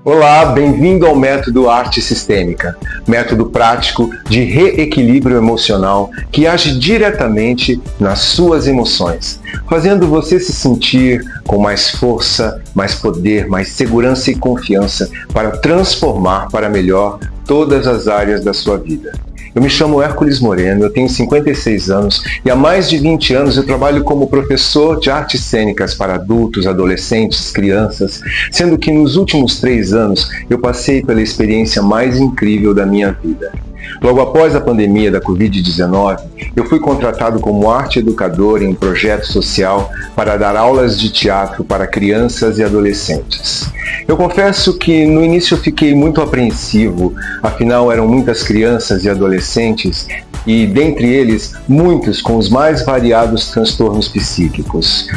Olá, bem-vindo ao Método Arte Sistêmica, método prático de reequilíbrio emocional que age diretamente nas suas emoções, fazendo você se sentir com mais força, mais poder, mais segurança e confiança para transformar para melhor todas as áreas da sua vida. Eu me chamo Hércules Moreno, eu tenho 56 anos e há mais de 20 anos eu trabalho como professor de artes cênicas para adultos, adolescentes, crianças, sendo que nos últimos 3 anos eu passei pela experiência mais incrível da minha vida. Logo após a pandemia da Covid-19, eu fui contratado como arte educador em um projeto social para dar aulas de teatro para crianças e adolescentes. Eu confesso que no início eu fiquei muito apreensivo, afinal eram muitas crianças e adolescentes e, dentre eles, muitos com os mais variados transtornos psíquicos.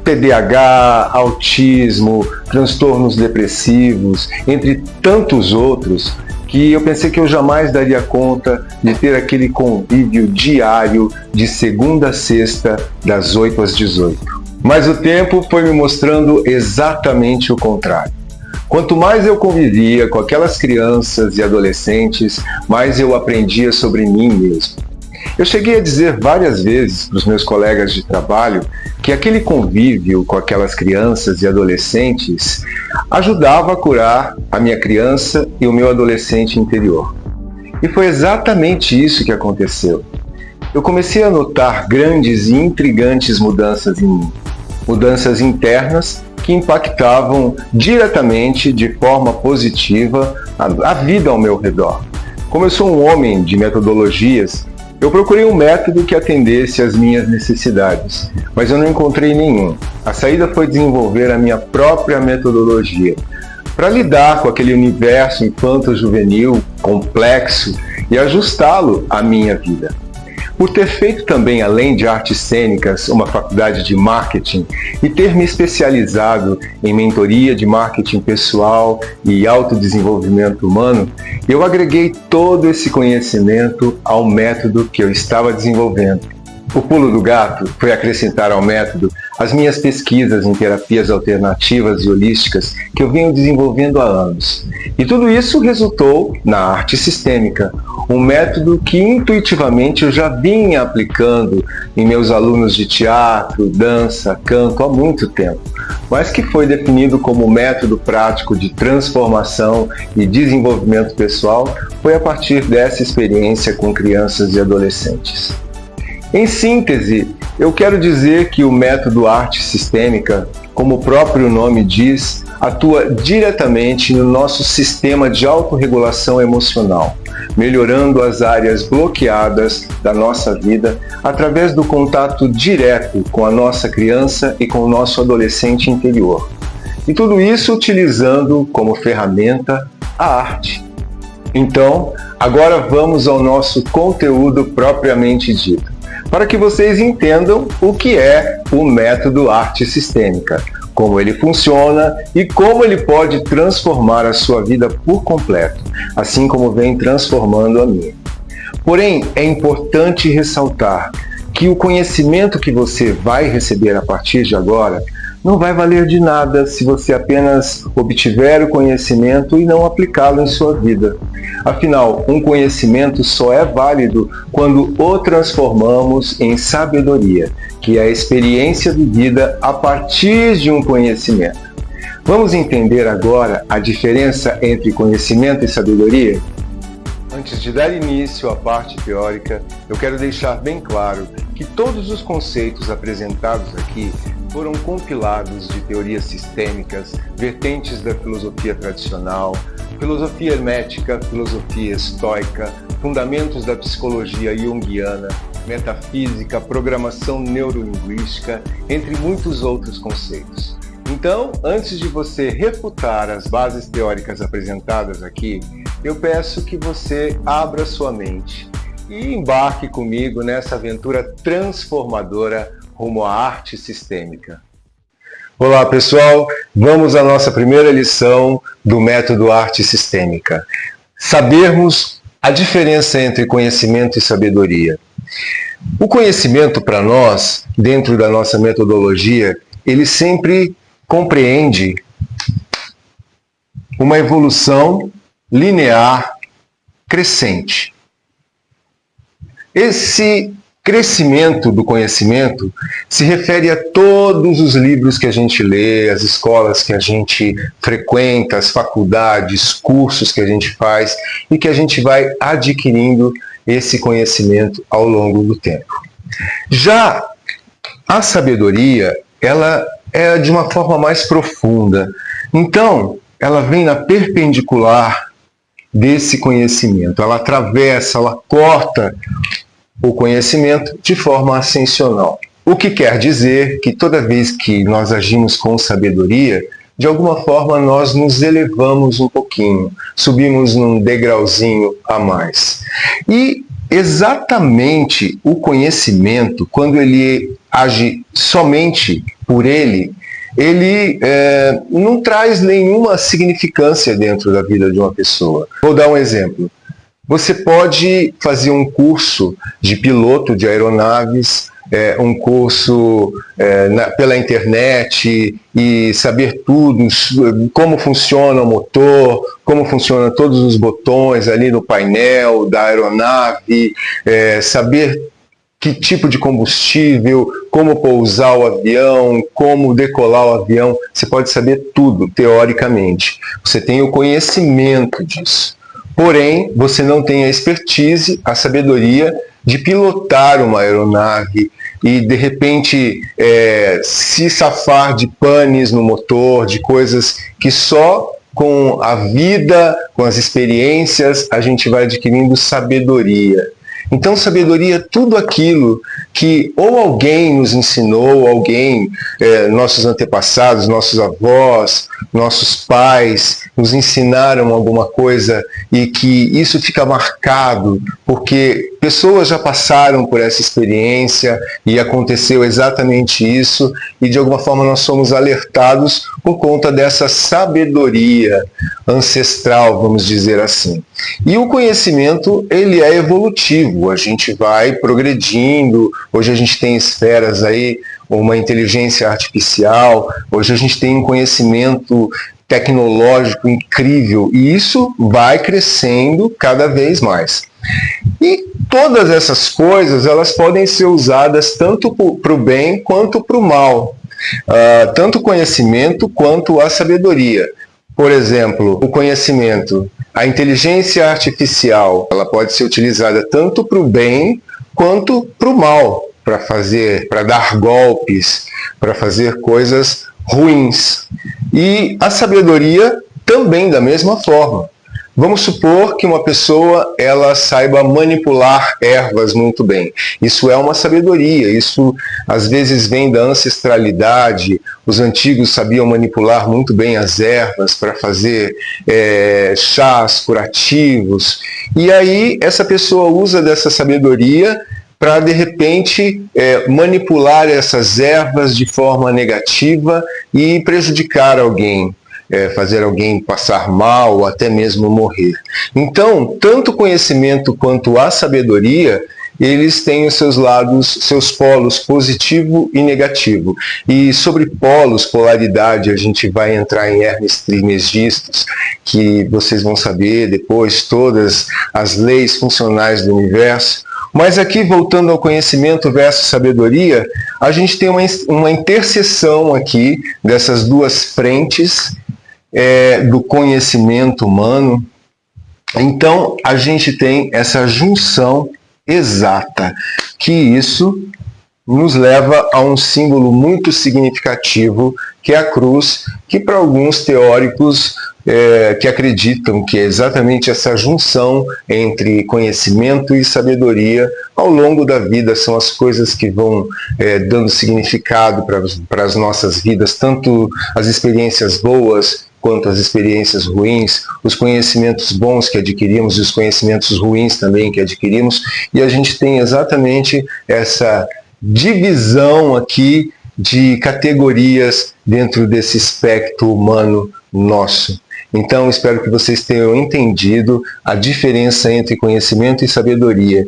TDAH, autismo, transtornos depressivos, entre tantos outros, que eu pensei que eu jamais daria conta de ter aquele convívio diário de segunda a sexta, das 8 às 18. Mas o tempo foi me mostrando exatamente o contrário. Quanto mais eu convivia com aquelas crianças e adolescentes, mais eu aprendia sobre mim mesmo. Eu cheguei a dizer várias vezes para os meus colegas de trabalho que aquele convívio com aquelas crianças e adolescentes ajudava a curar a minha criança e o meu adolescente interior. E foi exatamente isso que aconteceu. Eu comecei a notar grandes e intrigantes mudanças em mim. Mudanças internas que impactavam diretamente, de forma positiva, a vida ao meu redor. Como eu sou um homem de metodologias, eu procurei um método que atendesse às minhas necessidades, mas eu não encontrei nenhum. A saída foi desenvolver a minha própria metodologia, para lidar com aquele universo infanto-juvenil complexo e ajustá-lo à minha vida. Por ter feito também, além de artes cênicas, uma faculdade de marketing e ter me especializado em mentoria de marketing pessoal e autodesenvolvimento humano, eu agreguei todo esse conhecimento ao método que eu estava desenvolvendo. O pulo do gato foi acrescentar ao método as minhas pesquisas em terapias alternativas e holísticas que eu venho desenvolvendo há anos. E tudo isso resultou na arte sistêmica, um método que intuitivamente eu já vinha aplicando em meus alunos de teatro, dança, canto há muito tempo, mas que foi definido como método prático de transformação e desenvolvimento pessoal foi a partir dessa experiência com crianças e adolescentes. Em síntese, eu quero dizer que o método arte sistêmica, como o próprio nome diz, atua diretamente no nosso sistema de autorregulação emocional, melhorando as áreas bloqueadas da nossa vida através do contato direto com a nossa criança e com o nosso adolescente interior. E tudo isso utilizando como ferramenta a arte. Então, agora vamos ao nosso conteúdo propriamente dito, para que vocês entendam o que é o método arte sistêmica, como ele funciona e como ele pode transformar a sua vida por completo, assim como vem transformando a minha. Porém, é importante ressaltar que o conhecimento que você vai receber a partir de agora não vai valer de nada se você apenas obtiver o conhecimento e não aplicá-lo em sua vida. Afinal, um conhecimento só é válido quando o transformamos em sabedoria, que é a experiência vivida a partir de um conhecimento. Vamos entender agora a diferença entre conhecimento e sabedoria? Antes de dar início à parte teórica, eu quero deixar bem claro que todos os conceitos apresentados aqui foram compilados de teorias sistêmicas, vertentes da filosofia tradicional, filosofia hermética, filosofia estoica, fundamentos da psicologia junguiana, metafísica, programação neurolinguística, entre muitos outros conceitos. Então, antes de você refutar as bases teóricas apresentadas aqui, eu peço que você abra sua mente e embarque comigo nessa aventura transformadora rumo à arte sistêmica. Olá pessoal, vamos à nossa primeira lição do método arte sistêmica. Sabermos a diferença entre conhecimento e sabedoria. O conhecimento para nós, dentro da nossa metodologia, ele sempre compreende uma evolução linear crescente. Esse crescimento do conhecimento se refere a todos os livros que a gente lê, as escolas que a gente frequenta, as faculdades, cursos que a gente faz e que a gente vai adquirindo esse conhecimento ao longo do tempo. Já a sabedoria, ela é de uma forma mais profunda. Então, ela vem na perpendicular desse conhecimento. Ela atravessa, ela corta o conhecimento de forma ascensional. O que quer dizer que toda vez que nós agimos com sabedoria, de alguma forma nós nos elevamos um pouquinho, subimos num degrauzinho a mais. E exatamente o conhecimento, quando ele age somente por ele não traz nenhuma significância dentro da vida de uma pessoa. Vou dar um exemplo. Você pode fazer um curso de piloto de aeronaves, um curso pela internet e saber tudo, como funciona o motor, como funcionam todos os botões ali no painel da aeronave, saber que tipo de combustível, como pousar o avião, como decolar o avião. Você pode saber tudo, teoricamente. Você tem o conhecimento disso. Porém, você não tem a expertise, a sabedoria de pilotar uma aeronave e, de repente, se safar de panes no motor, de coisas que só com a vida, com as experiências, a gente vai adquirindo sabedoria. Então, sabedoria é tudo aquilo que ou alguém nos ensinou, alguém, nossos antepassados, nossos avós, nossos pais, nos ensinaram alguma coisa e que isso fica marcado porque pessoas já passaram por essa experiência e aconteceu exatamente isso e de alguma forma nós somos alertados por conta dessa sabedoria ancestral, vamos dizer assim. E o conhecimento, ele é evolutivo, a gente vai progredindo, hoje a gente tem esferas aí, uma inteligência artificial, hoje a gente tem um conhecimento tecnológico incrível e isso vai crescendo cada vez mais. E todas essas coisas, elas podem ser usadas tanto para o bem quanto para o mal, tanto o conhecimento quanto a sabedoria. Por exemplo, o conhecimento, a inteligência artificial, ela pode ser utilizada tanto para o bem quanto para o mal, para dar golpes, para fazer coisas ruins. E a sabedoria também da mesma forma. Vamos supor que uma pessoa ela saiba manipular ervas muito bem. Isso é uma sabedoria, isso às vezes vem da ancestralidade. Os antigos sabiam manipular muito bem as ervas para fazer chás curativos. E aí essa pessoa usa dessa sabedoria para, de repente, manipular essas ervas de forma negativa e prejudicar alguém. Fazer alguém passar mal ou até mesmo morrer. Então, tanto o conhecimento quanto a sabedoria, eles têm os seus lados, seus polos positivo e negativo. E sobre polos, polaridade, a gente vai entrar em Hermes Trismegistus, que vocês vão saber depois, todas as leis funcionais do universo. Mas aqui, voltando ao conhecimento versus sabedoria, a gente tem uma interseção aqui dessas duas frentes, do conhecimento humano. Então a gente tem essa junção exata, que isso nos leva a um símbolo muito significativo, que é a cruz, que para alguns teóricos que acreditam que é exatamente essa junção entre conhecimento e sabedoria ao longo da vida são as coisas que vão dando significado para as nossas vidas, tanto as experiências boas quanto as experiências ruins, os conhecimentos bons que adquirimos e os conhecimentos ruins também que adquirimos, e a gente tem exatamente essa divisão aqui de categorias dentro desse espectro humano nosso. Então, espero que vocês tenham entendido a diferença entre conhecimento e sabedoria.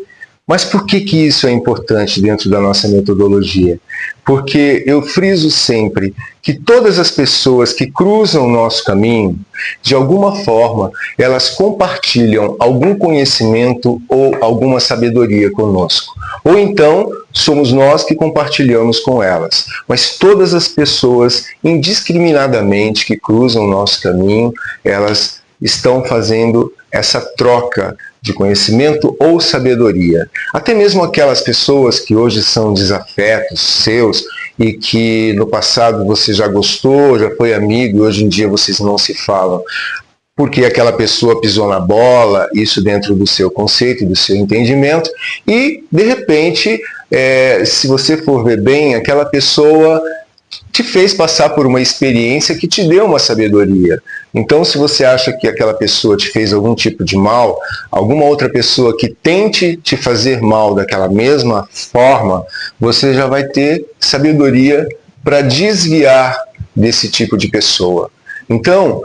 Mas por que isso é importante dentro da nossa metodologia? Porque eu friso sempre que todas as pessoas que cruzam o nosso caminho, de alguma forma, elas compartilham algum conhecimento ou alguma sabedoria conosco. Ou então, somos nós que compartilhamos com elas. Mas todas as pessoas, indiscriminadamente, que cruzam o nosso caminho, elas estão fazendo essa troca de conhecimento ou sabedoria. Até mesmo aquelas pessoas que hoje são desafetos seus e que no passado você já gostou, já foi amigo e hoje em dia vocês não se falam. Porque aquela pessoa pisou na bola, isso dentro do seu conceito, do seu entendimento, e de repente, se você for ver bem, aquela pessoa te fez passar por uma experiência que te deu uma sabedoria. Então, se você acha que aquela pessoa te fez algum tipo de mal, alguma outra pessoa que tente te fazer mal daquela mesma forma, você já vai ter sabedoria para desviar desse tipo de pessoa. Então,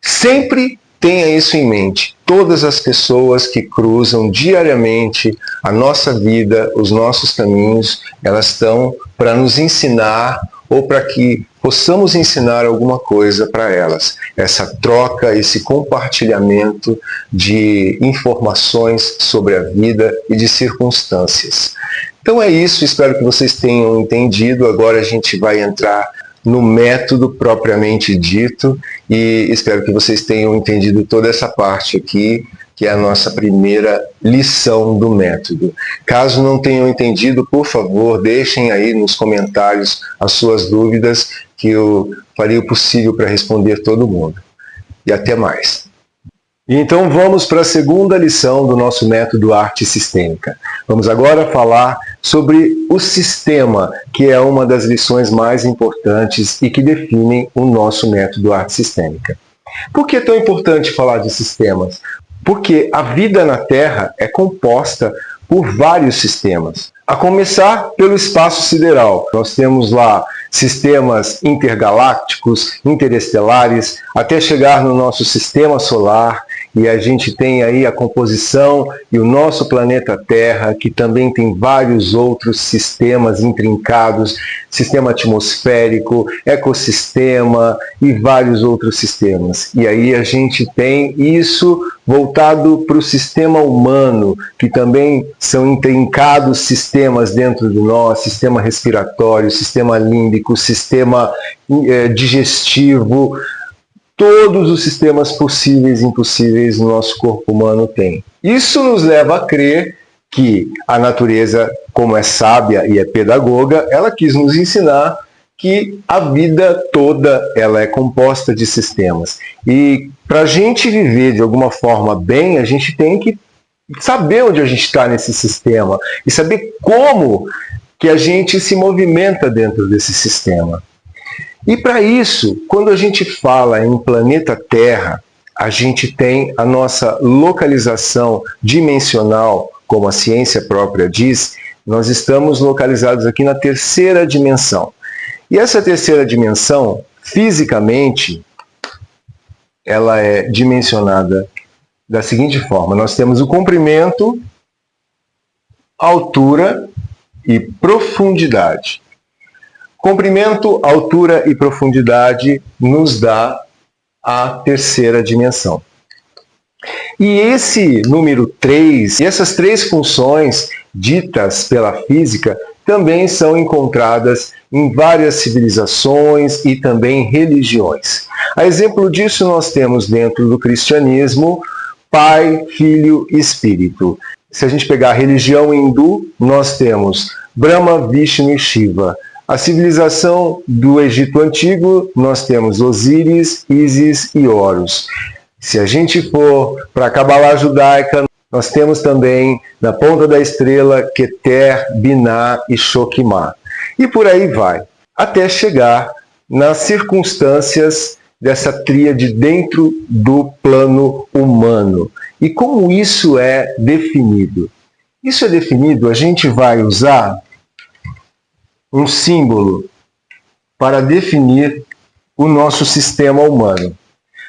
sempre tenha isso em mente. Todas as pessoas que cruzam diariamente a nossa vida, os nossos caminhos, elas estão para nos ensinar ou para que possamos ensinar alguma coisa para elas. Essa troca, esse compartilhamento de informações sobre a vida e de circunstâncias. Então é isso, espero que vocês tenham entendido. Agora a gente vai entrar no método propriamente dito e espero que vocês tenham entendido toda essa parte aqui, que é a nossa primeira lição do método. Caso não tenham entendido, por favor, deixem aí nos comentários as suas dúvidas, que eu farei o possível para responder todo mundo. E até mais. Então vamos para a segunda lição do nosso método Arte Sistêmica. Vamos agora falar sobre o sistema, que é uma das lições mais importantes e que definem o nosso método Arte Sistêmica. Por que é tão importante falar de sistemas? Porque a vida na Terra é composta por vários sistemas. A começar pelo espaço sideral. Nós temos lá sistemas intergalácticos, interestelares, até chegar no nosso sistema solar, e a gente tem aí a composição e o nosso planeta Terra, que também tem vários outros sistemas intrincados, sistema atmosférico, ecossistema e vários outros sistemas. E aí a gente tem isso voltado para o sistema humano, que também são intrincados sistemas dentro de nós, sistema respiratório, sistema límbico, sistema digestivo. Todos os sistemas possíveis e impossíveis no nosso corpo humano tem. Isso nos leva a crer que a natureza, como é sábia e é pedagoga, ela quis nos ensinar que a vida toda ela é composta de sistemas. E para a gente viver de alguma forma bem, a gente tem que saber onde a gente está nesse sistema e saber como que a gente se movimenta dentro desse sistema. E para isso, quando a gente fala em planeta Terra, a gente tem a nossa localização dimensional, como a ciência própria diz, nós estamos localizados aqui na terceira dimensão. E essa terceira dimensão, fisicamente, ela é dimensionada da seguinte forma. Nós temos o comprimento, altura e profundidade. Comprimento, altura e profundidade nos dá a terceira dimensão. E esse número 3, e essas três funções ditas pela física, também são encontradas em várias civilizações e também religiões. A exemplo disso, nós temos dentro do cristianismo Pai, Filho e Espírito. Se a gente pegar a religião hindu, nós temos Brahma, Vishnu e Shiva. A civilização do Egito Antigo, nós temos Osíris, Ísis e Horus. Se a gente for para a Cabala judaica, nós temos também, na ponta da estrela, Keter, Binah e Shokimah. E por aí vai, até chegar nas circunstâncias dessa tríade dentro do plano humano. E como isso é definido? Isso é definido, a gente vai usar um símbolo para definir o nosso sistema humano.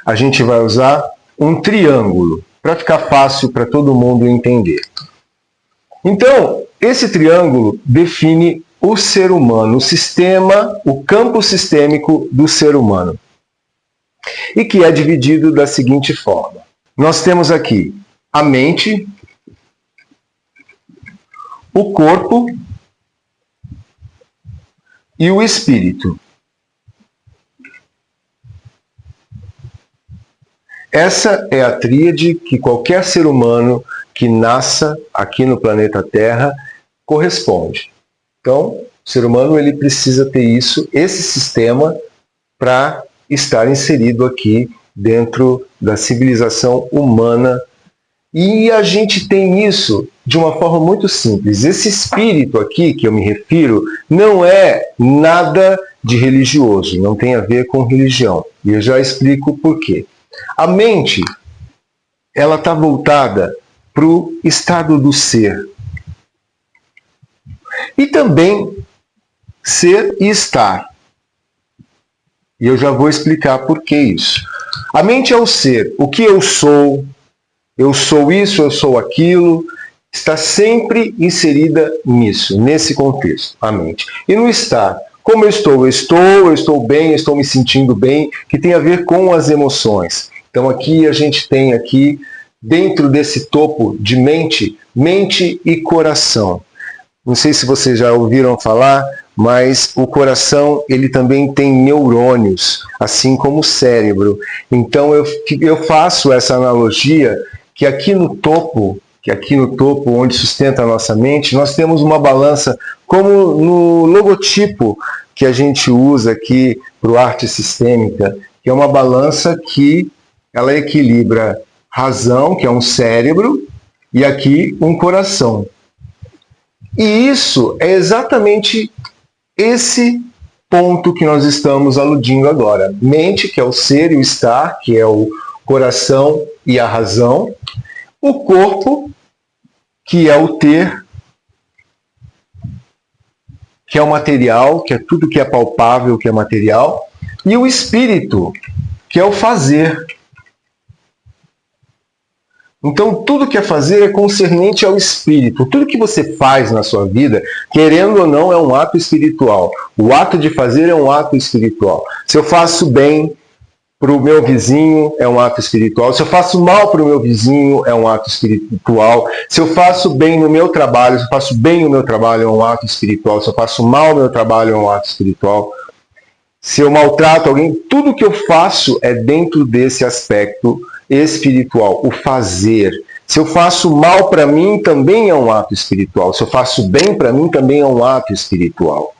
A gente vai usar um triângulo, para ficar fácil para todo mundo entender. Então, esse triângulo define o ser humano, o sistema, o campo sistêmico do ser humano. E que é dividido da seguinte forma. Nós temos aqui a mente, o corpo e o espírito. Essa é a tríade que qualquer ser humano que nasça aqui no planeta Terra corresponde. Então, o ser humano ele precisa ter isso, esse sistema, para estar inserido aqui dentro da civilização humana. E a gente tem isso de uma forma muito simples. Esse espírito aqui que eu me refiro não é nada de religioso, não tem a ver com religião. E eu já explico por quê. A mente, ela está voltada para o estado do ser. E também ser e estar. E eu já vou explicar por que isso. A mente é o ser, o que eu sou isso, eu sou aquilo, está sempre inserida nisso, nesse contexto, a mente. E no estar, como eu estou bem, eu estou me sentindo bem, que tem a ver com as emoções. Então aqui a gente tem aqui, dentro desse topo de mente, mente e coração. Não sei se vocês já ouviram falar, mas o coração ele também tem neurônios, assim como o cérebro. Então eu faço essa analogia que aqui no topo, onde sustenta a nossa mente, nós temos uma balança, como no logotipo que a gente usa aqui para o Arte Sistêmica, que é uma balança que ela equilibra razão, que é um cérebro, e aqui um coração. E isso é exatamente esse ponto que nós estamos aludindo agora. Mente, que é o ser e o estar, que é o coração e a razão. O corpo, que é o ter, que é o material, que é tudo que é palpável, que é material. E o espírito, que é o fazer. Então, tudo que é fazer é concernente ao espírito. Tudo que você faz na sua vida, querendo ou não, é um ato espiritual. O ato de fazer é um ato espiritual. Se eu faço bem para o meu vizinho, é um ato espiritual. Se eu faço mal para o meu vizinho, é um ato espiritual. Se eu faço bem no meu trabalho, se eu faço bem o meu trabalho, é um ato espiritual. Se eu faço mal o meu trabalho, é um ato espiritual. Se eu maltrato alguém, tudo que eu faço é dentro desse aspecto espiritual, o fazer. Se eu faço mal para mim, também é um ato espiritual. Se eu faço bem para mim, também é um ato espiritual.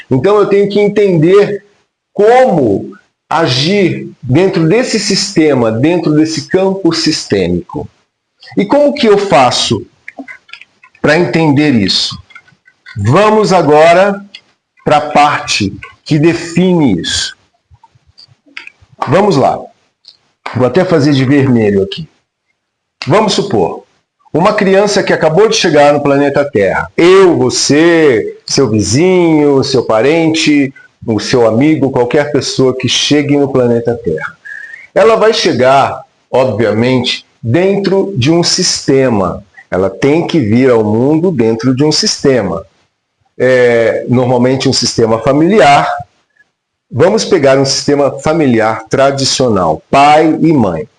Então eu tenho que entender como agir dentro desse sistema, dentro desse campo sistêmico. E como que eu faço para entender isso? Vamos agora para a parte que define isso. Vamos lá. Vou até fazer de vermelho aqui. Vamos supor, uma criança que acabou de chegar no planeta Terra. Eu, você, seu vizinho, seu parente, o seu amigo, qualquer pessoa que chegue no planeta Terra. Ela vai chegar, obviamente, dentro de um sistema. Ela tem que vir ao mundo dentro de um sistema. Normalmente um sistema familiar. Vamos pegar um sistema familiar tradicional, pai e mãe,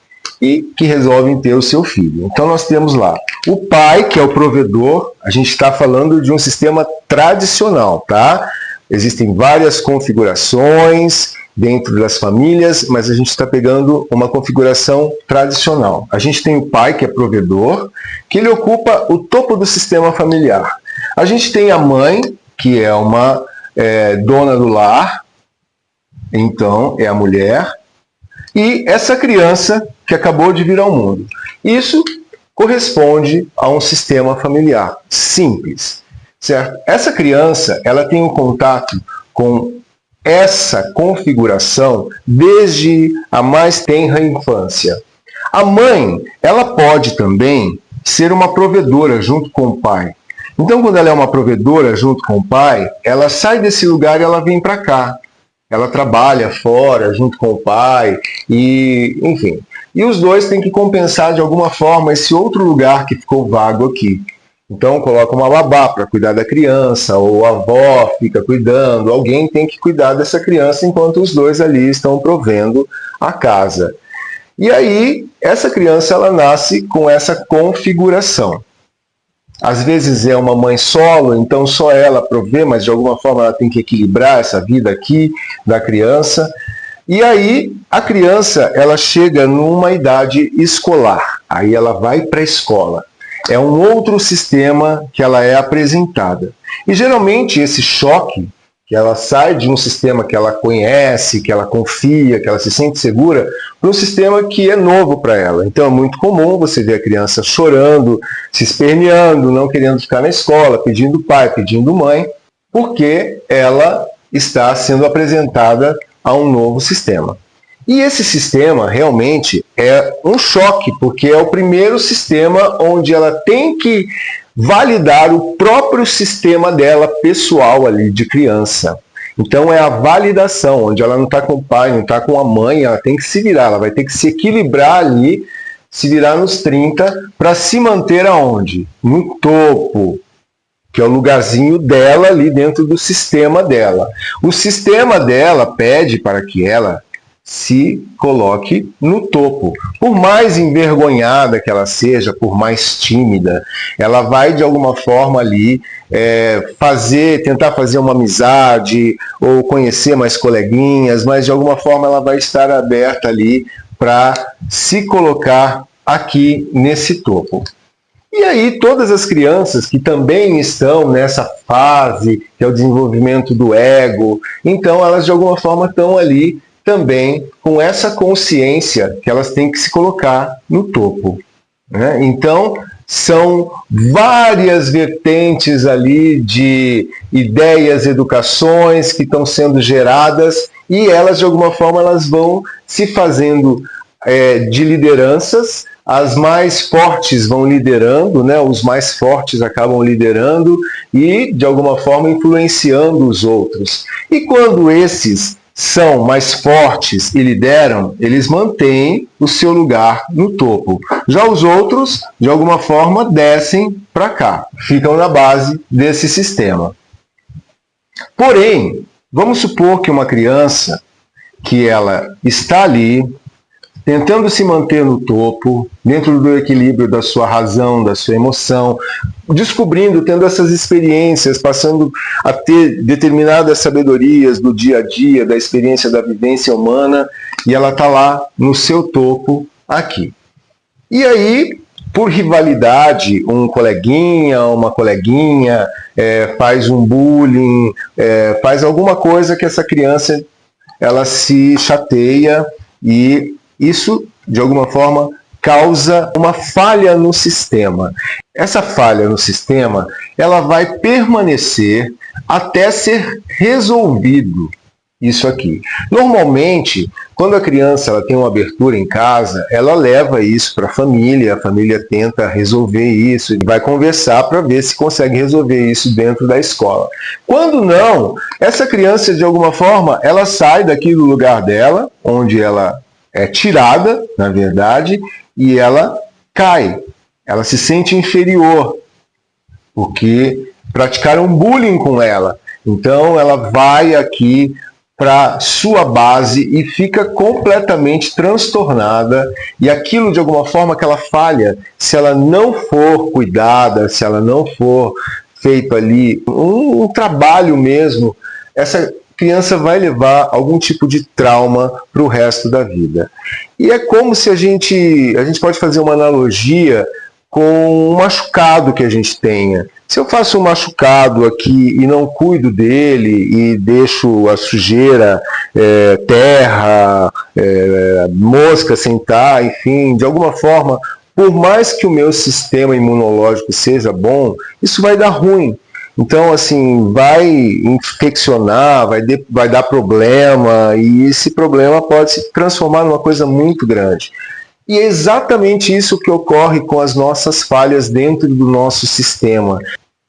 e que resolvem ter o seu filho. Então nós temos lá o pai, que é o provedor. A gente está falando de um sistema tradicional, tá? Existem várias configurações dentro das famílias, mas a gente está pegando uma configuração tradicional. A gente tem o pai, que é provedor, que ele ocupa o topo do sistema familiar. A gente tem a mãe, que é uma dona do lar, então é a mulher, e essa criança que acabou de vir ao mundo. Isso corresponde a um sistema familiar simples, certo? Essa criança, ela tem um contato com essa configuração desde a mais tenra infância. A mãe, ela pode também ser uma provedora junto com o pai. Então, quando ela é uma provedora junto com o pai, ela sai desse lugar e ela vem para cá. Ela trabalha fora, junto com o pai, e enfim. E os dois têm que compensar de alguma forma esse outro lugar que ficou vago aqui. Então coloca uma babá para cuidar da criança, ou a avó fica cuidando, alguém tem que cuidar dessa criança enquanto os dois ali estão provendo a casa. E aí, essa criança ela nasce com essa configuração. Às vezes é uma mãe solo, então só ela provê, mas de alguma forma ela tem que equilibrar essa vida aqui da criança. E aí, a criança ela chega numa idade escolar, aí ela vai para a escola. É um outro sistema que ela é apresentada. E geralmente esse choque, que ela sai de um sistema que ela conhece, que ela confia, que ela se sente segura, para um sistema que é novo para ela. Então é muito comum você ver a criança chorando, se esperneando, não querendo ficar na escola, pedindo pai, pedindo mãe, porque ela está sendo apresentada a um novo sistema. E esse sistema realmente é um choque, porque é o primeiro sistema onde ela tem que validar o próprio sistema dela pessoal ali de criança. Então é a validação, onde ela não está com o pai, não está com a mãe, ela tem que se virar, ela vai ter que se equilibrar ali, se virar nos 30, para se manter aonde? No topo, que é o lugarzinho dela ali dentro do sistema dela. O sistema dela pede para que ela se coloque no topo. Por mais envergonhada que ela seja, por mais tímida, ela vai de alguma forma ali tentar fazer uma amizade ou conhecer mais coleguinhas, mas de alguma forma ela vai estar aberta ali para se colocar aqui nesse topo. E aí todas as crianças que também estão nessa fase, que é o desenvolvimento do ego, então elas de alguma forma estão ali também com essa consciência que elas têm que se colocar no topo, né? Então, são várias vertentes ali de ideias, educações que estão sendo geradas e elas, de alguma forma, elas vão se fazendo de lideranças. As mais fortes vão liderando, né? Os mais fortes acabam liderando e, de alguma forma, influenciando os outros. E quando esses são mais fortes e lideram, eles mantêm o seu lugar no topo. Já os outros, de alguma forma, descem para cá, ficam na base desse sistema. Porém, vamos supor que uma criança que ela está ali, tentando se manter no topo, dentro do equilíbrio da sua razão, da sua emoção, descobrindo, tendo essas experiências, passando a ter determinadas sabedorias do dia a dia, da experiência da vivência humana, e ela está lá no seu topo aqui. E aí, por rivalidade, um coleguinha, uma coleguinha faz um bullying, faz alguma coisa que essa criança ela se chateia e isso, de alguma forma, causa uma falha no sistema. Essa falha no sistema, ela vai permanecer até ser resolvido isso aqui. Normalmente, quando a criança ela tem uma abertura em casa, ela leva isso para a família tenta resolver isso, e vai conversar para ver se consegue resolver isso dentro da escola. Quando não, essa criança, de alguma forma, ela sai daqui do lugar dela, onde ela é tirada, na verdade, e ela cai. Ela se sente inferior, porque praticaram bullying com ela. Então, ela vai aqui para sua base e fica completamente transtornada. E aquilo, de alguma forma, que ela falha, se ela não for cuidada, se ela não for feito ali um trabalho mesmo, essa criança vai levar algum tipo de trauma para o resto da vida. E é como se a gente pode fazer uma analogia com um machucado que a gente tenha. Se eu faço um machucado aqui e não cuido dele e deixo a sujeira, terra, mosca sentar, enfim, de alguma forma, por mais que o meu sistema imunológico seja bom, isso vai dar ruim. Então, assim, vai infeccionar, vai dar problema, e esse problema pode se transformar numa coisa muito grande. E é exatamente isso que ocorre com as nossas falhas dentro do nosso sistema,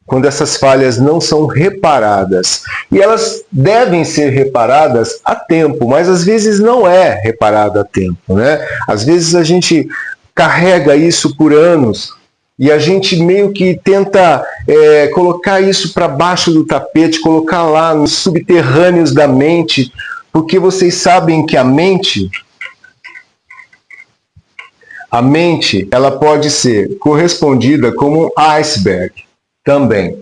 quando essas falhas não são reparadas. E elas devem ser reparadas a tempo, mas às vezes não é reparada a tempo, né? Às vezes a gente carrega isso por anos, E a gente meio que tenta colocar isso para baixo do tapete, colocar lá nos subterrâneos da mente, porque vocês sabem que a mente, ela pode ser correspondida como um iceberg também.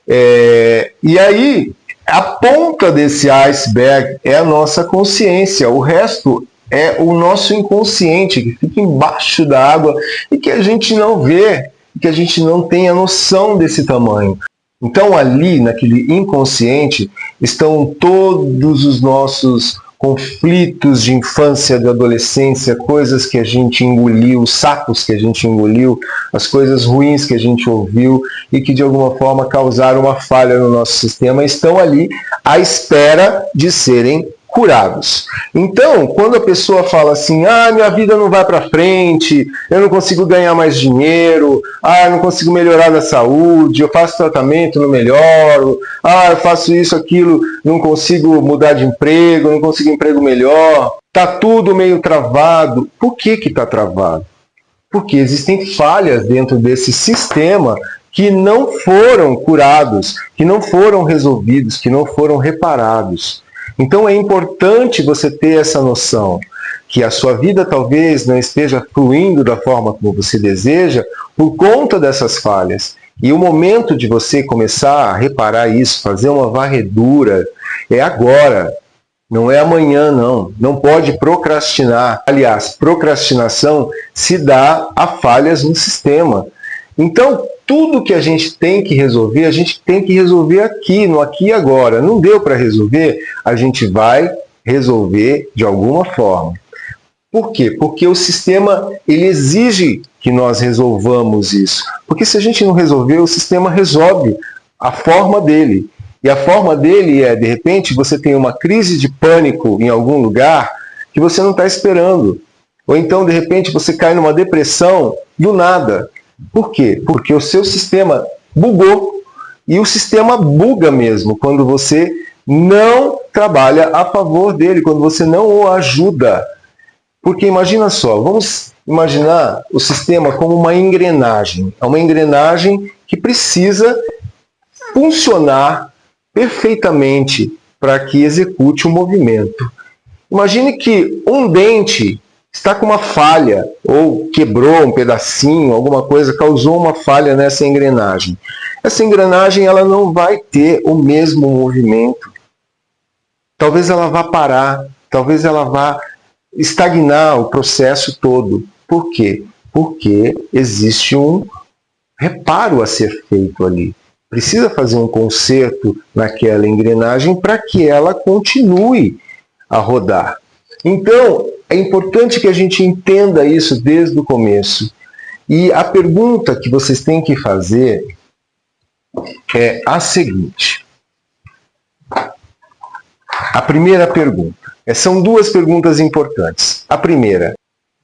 E aí, a ponta desse iceberg é a nossa consciência, o resto é o nosso inconsciente, que fica embaixo da água e que a gente não vê, que a gente não tem a noção desse tamanho. Então ali, naquele inconsciente, estão todos os nossos conflitos de infância, de adolescência, coisas que a gente engoliu, sapos que a gente engoliu, as coisas ruins que a gente ouviu e que de alguma forma causaram uma falha no nosso sistema, estão ali à espera de serem curados. Então, quando a pessoa fala assim, minha vida não vai para frente, eu não consigo ganhar mais dinheiro, eu não consigo melhorar da saúde, eu faço tratamento, não melhoro, eu faço isso, aquilo, não consigo mudar de emprego, não consigo emprego melhor, tá tudo meio travado. Por que está travado? Porque existem falhas dentro desse sistema que não foram curados, que não foram resolvidos, que não foram reparados. Então é importante você ter essa noção que a sua vida talvez não esteja fluindo da forma como você deseja por conta dessas falhas. E o momento de você começar a reparar isso, fazer uma varredura, é agora, não é amanhã não. Não pode procrastinar. Aliás, procrastinação se dá a falhas no sistema. Então, tudo que a gente tem que resolver aqui, no aqui e agora. Não deu para resolver? A gente vai resolver de alguma forma. Por quê? Porque o sistema ele exige que nós resolvamos isso. Porque se a gente não resolver, o sistema resolve a forma dele. E a forma dele é, de repente, você tem uma crise de pânico em algum lugar que você não está esperando. Ou então, de repente, você cai numa depressão do nada. Por quê? Porque o seu sistema bugou. E o sistema buga mesmo quando você não trabalha a favor dele, quando você não o ajuda. Porque imagina só, vamos imaginar o sistema como uma engrenagem. É uma engrenagem que precisa funcionar perfeitamente para que execute o movimento. Imagine que um dente está com uma falha, ou quebrou um pedacinho, alguma coisa, causou uma falha nessa engrenagem. Essa engrenagem ela não vai ter o mesmo movimento. Talvez ela vá parar, talvez ela vá estagnar o processo todo. Por quê? Porque existe um reparo a ser feito ali. Precisa fazer um conserto naquela engrenagem para que ela continue a rodar. Então, é importante que a gente entenda isso desde o começo. E a pergunta que vocês têm que fazer é a seguinte. A primeira pergunta. São duas perguntas importantes. A primeira,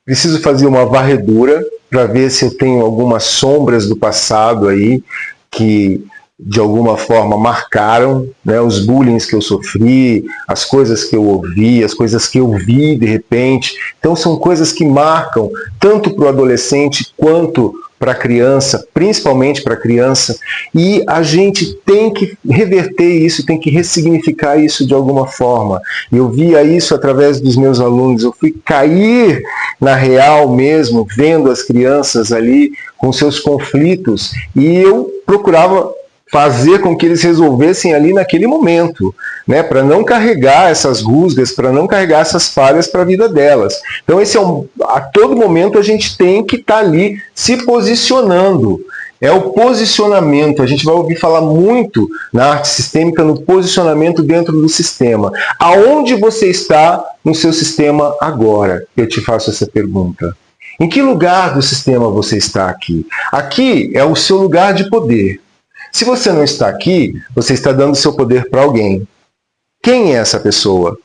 preciso fazer uma varredura para ver se eu tenho algumas sombras do passado aí que de alguma forma marcaram, né, os bullying que eu sofri, as coisas que eu ouvi, as coisas que eu vi de repente. Então são coisas que marcam tanto para o adolescente quanto para a criança, principalmente para a criança, e a gente tem que reverter isso, tem que ressignificar isso de alguma forma. Eu via isso através dos meus alunos, eu fui cair na real mesmo, vendo as crianças ali com seus conflitos, e eu procurava fazer com que eles resolvessem ali naquele momento, né, para não carregar essas rusgas, para não carregar essas falhas para a vida delas. Então a todo momento a gente tem que estar ali se posicionando. É o posicionamento, a gente vai ouvir falar muito na arte sistêmica no posicionamento dentro do sistema. Aonde você está no seu sistema agora? Eu te faço essa pergunta. Em que lugar do sistema você está aqui? Aqui é o seu lugar de poder. Se você não está aqui, você está dando seu poder para alguém. Quem é essa pessoa?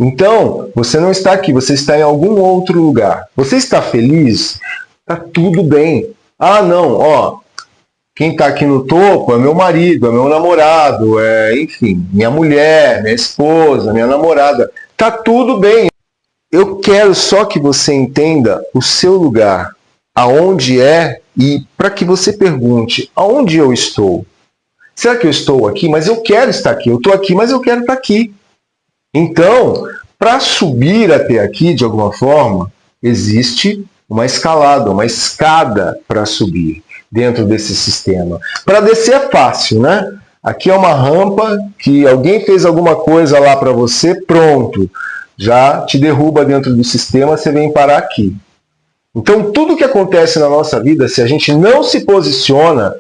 Então, você não está aqui, você está em algum outro lugar. Você está feliz? Está tudo bem. Não, quem está aqui no topo é meu marido, é meu namorado, enfim, minha mulher, minha esposa, minha namorada. Está tudo bem. Eu quero só que você entenda o seu lugar, aonde é e para que você pergunte, aonde eu estou? Será que eu estou aqui? Mas eu quero estar aqui. Eu estou aqui, mas eu quero estar aqui. Então, para subir até aqui, de alguma forma, existe uma escalada, uma escada para subir dentro desse sistema. Para descer é fácil, né? Aqui é uma rampa que alguém fez alguma coisa lá para você, pronto. Já te derruba dentro do sistema, você vem parar aqui. Então, tudo que acontece na nossa vida, se a gente não se posiciona,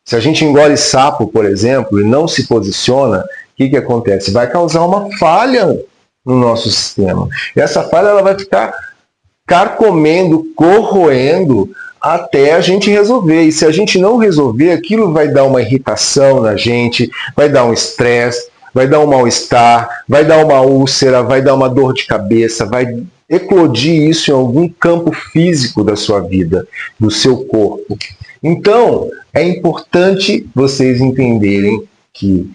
se a gente engole sapo, por exemplo, e não se posiciona, o que acontece? Vai causar uma falha no nosso sistema. E essa falha ela vai ficar carcomendo, corroendo, até a gente resolver. E se a gente não resolver, aquilo vai dar uma irritação na gente, vai dar um estresse, vai dar um mal-estar, vai dar uma úlcera, vai dar uma dor de cabeça, vai eclodir isso em algum campo físico da sua vida, do seu corpo. Então, é importante vocês entenderem que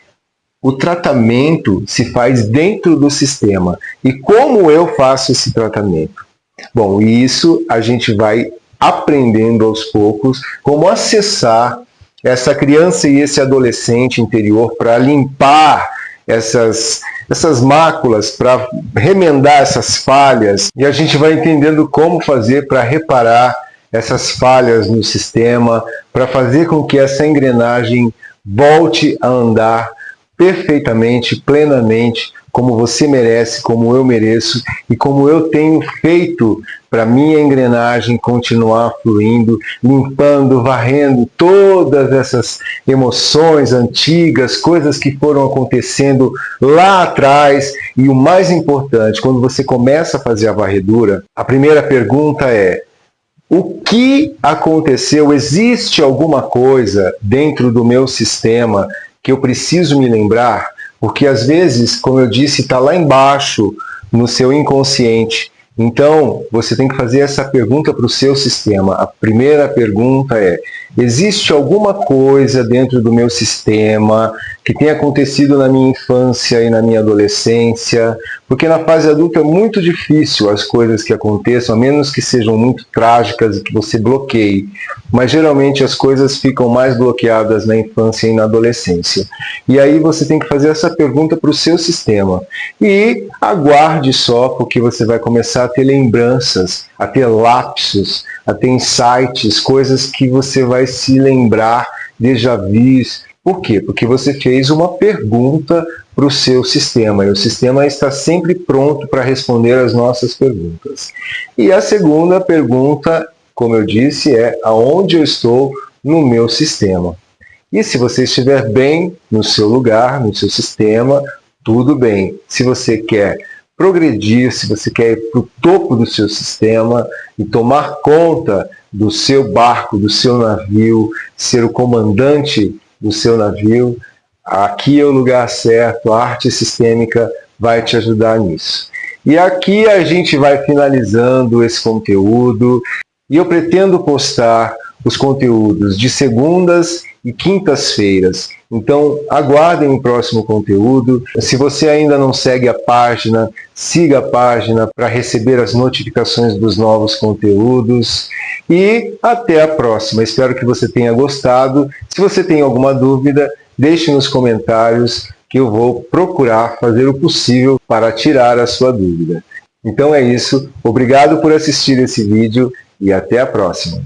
o tratamento se faz dentro do sistema. E como eu faço esse tratamento? Bom, isso a gente vai aprendendo aos poucos como acessar essa criança e esse adolescente interior para limpar essas máculas, para remendar essas falhas, e a gente vai entendendo como fazer para reparar essas falhas no sistema, para fazer com que essa engrenagem volte a andar perfeitamente, plenamente, como você merece, como eu mereço e como eu tenho feito para minha engrenagem continuar fluindo, limpando, varrendo todas essas emoções antigas, coisas que foram acontecendo lá atrás. E o mais importante, quando você começa a fazer a varredura, a primeira pergunta é: o que aconteceu? Existe alguma coisa dentro do meu sistema que eu preciso me lembrar? Porque às vezes, como eu disse, está lá embaixo no seu inconsciente. Então, você tem que fazer essa pergunta para o seu sistema. A primeira pergunta é: existe alguma coisa dentro do meu sistema que tenha acontecido na minha infância e na minha adolescência? Porque na fase adulta é muito difícil as coisas que aconteçam, a menos que sejam muito trágicas e que você bloqueie. Mas geralmente as coisas ficam mais bloqueadas na infância e na adolescência. E aí você tem que fazer essa pergunta para o seu sistema. E aguarde só, porque você vai começar a ter lembranças, a ter lapsos, a ter insights, coisas que você vai se lembrar, déjà vus. Por quê? Porque você fez uma pergunta para o seu sistema, e o sistema está sempre pronto para responder as nossas perguntas. E a segunda pergunta, como eu disse, é: aonde eu estou no meu sistema? E se você estiver bem no seu lugar, no seu sistema, tudo bem. Se você quer progredir, se você quer ir para o topo do seu sistema e tomar conta do seu barco, do seu navio, ser o comandante do seu navio, aqui é o lugar certo, a arte sistêmica vai te ajudar nisso. E aqui a gente vai finalizando esse conteúdo, e eu pretendo postar os conteúdos de segundas e quintas-feiras. Então, aguardem o próximo conteúdo. Se você ainda não segue a página, siga a página para receber as notificações dos novos conteúdos. E até a próxima. Espero que você tenha gostado. Se você tem alguma dúvida, deixe nos comentários que eu vou procurar fazer o possível para tirar a sua dúvida. Então é isso. Obrigado por assistir esse vídeo e até a próxima.